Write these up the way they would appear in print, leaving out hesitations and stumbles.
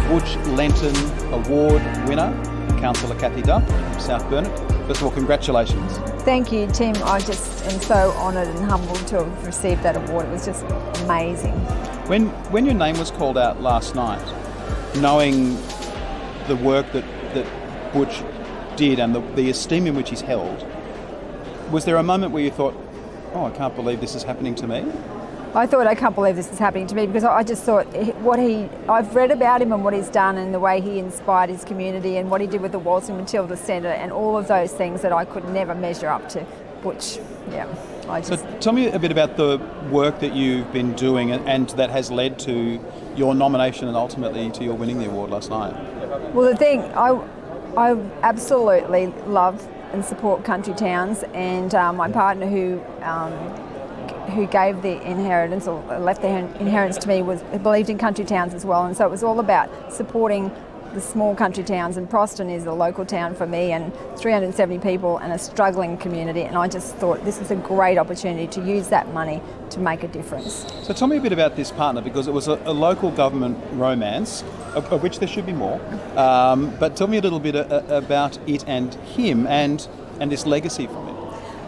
Butch Lenton Award winner, Councillor Cathy Duff from South Burnett. First of all, congratulations. Thank you, Tim. I just am so honoured and humbled to have received that award. It was just amazing. When your name was called out last night, knowing the work that Butch did and the esteem in which he's held, was there a moment where you thought, oh, I can't believe this is happening to me? I thought, I can't believe this is happening to me, because I just thought I've read about him and what he's done and the way he inspired his community and what he did with the Waltzing Matilda Centre and all of those things that I could never measure up to Butch. Yeah. So tell me a bit about the work that you've been doing and that has led to your nomination and ultimately to your winning the award last night. Well, the thing, I absolutely love and support country towns, and my partner who gave the inheritance or left the inheritance to me believed in country towns as well, and so it was all about supporting the small country towns, and Proston is a local town for me and 370 people and a struggling community, and I just thought this is a great opportunity to use that money to make a difference. So tell me a bit about this partner, because it was a local government romance, of which there should be more, but tell me a little bit about it and him and this legacy from him.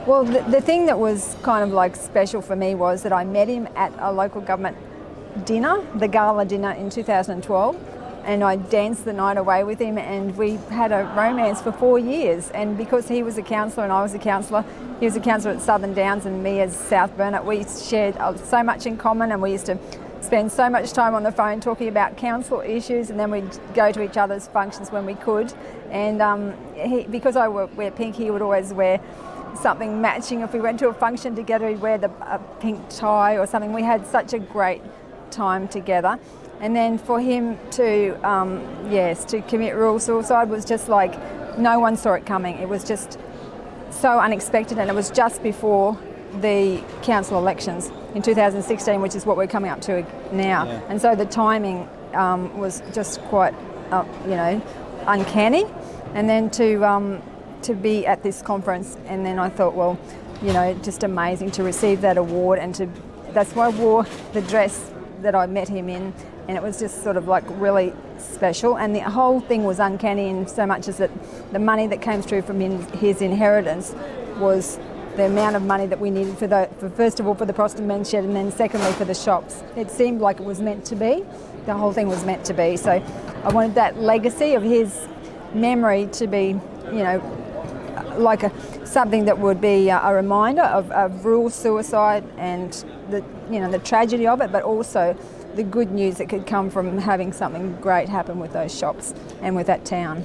Well, the thing that was kind of like special for me was that I met him at a local government dinner, the gala dinner in 2012, and I danced the night away with him, and we had a romance for 4 years. And because he was a councillor and I was a councillor, he was a councillor at Southern Downs and me as South Burnett, we shared so much in common, and we used to spend so much time on the phone talking about council issues, and then we'd go to each other's functions when we could. And because I wear pink, he would always wear something matching. If we went to a function together, he'd wear a pink tie or something. We had such a great time together. And then for him to commit rural suicide was just like, no one saw it coming. It was just so unexpected, and it was just before the council elections in 2016, which is what we're coming up to now. Yeah. And so the timing was just quite, uncanny. And then to be at this conference, and then I thought, well, just amazing to receive that award, and that's why I wore the dress that I met him in, and it was just sort of like really special. And the whole thing was uncanny in so much as that the money that came through from his inheritance was the amount of money that we needed for first of all for the Proston Men's Shed, and then secondly for the shops. It seemed like it was meant to be. The whole thing was meant to be. So I wanted that legacy of his memory to be, like something that would be a reminder of rural suicide and the tragedy of it, but also the good news that could come from having something great happen with those shops and with that town.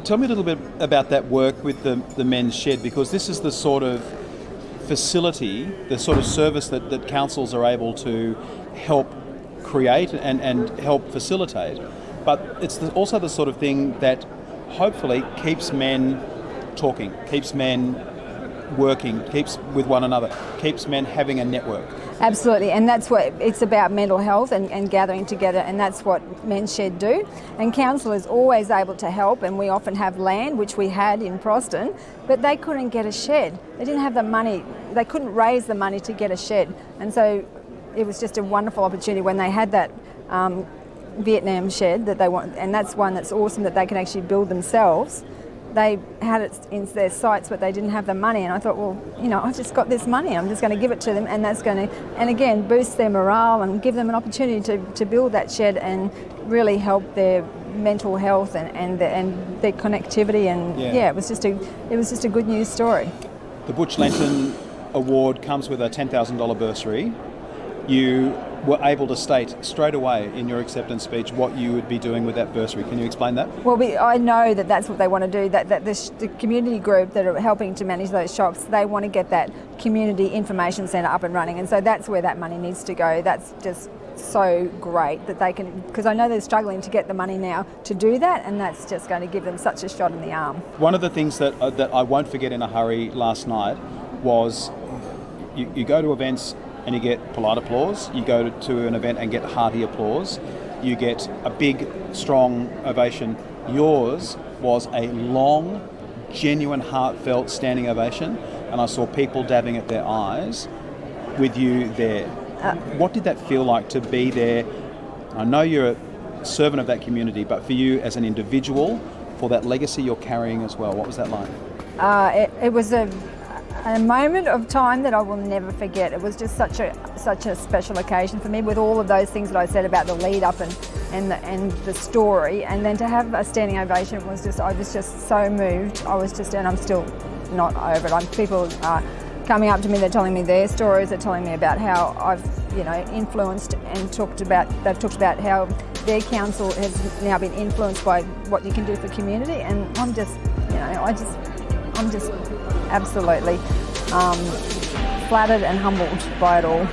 Tell me a little bit about that work with the men's shed, because this is the sort of facility, the sort of service that councils are able to help create and help facilitate. But it's also the sort of thing that hopefully keeps men talking, keeps men working, keeps with one another, keeps men having a network. Absolutely, and that's what it's about, mental health and gathering together, and that's what Men's Shed do. And council is always able to help, and we often have land, which we had in Proston, but they couldn't get a shed. They didn't have the money, they couldn't raise the money to get a shed. And so it was just a wonderful opportunity when they had that Vietnam shed that they want, and that's one that's awesome that they can actually build themselves. They had it in their sights, but they didn't have the money, and I thought, well, I've just got this money, I'm just going to give it to them, and that's going to, and again, boost their morale and give them an opportunity to build that shed and really help their mental health and their connectivity, and it was just a good news story. The Butch Lenton Award comes with a $10,000 bursary. You were able to state straight away in your acceptance speech what you would be doing with that bursary. Can you explain that? Well, I know that that's what they want to do, that the community group that are helping to manage those shops, they want to get that community information centre up and running, and so that's where that money needs to go. That's just so great that they can, because I know they're struggling to get the money now to do that, and that's just going to give them such a shot in the arm. One of the things that I won't forget in a hurry last night was you go to events and you get polite applause. You go to an event and get hearty applause. You get a big, strong ovation. Yours was a long, genuine, heartfelt standing ovation, and I saw people dabbing at their eyes with you there. What did that feel like to be there? I know you're servant of that community, but for you as an individual, for that legacy you're carrying as well. What was that like? It was a moment of time that I will never forget. It was just such a special occasion for me, with all of those things that I said about the lead up and the story, and then to have a standing ovation was just, I was just so moved. And I'm still not over it. People are coming up to me, they're telling me their stories, they're telling me about how I've influenced and they've talked about how their council has now been influenced by what you can do for community, and I'm just absolutely flattered and humbled by it all.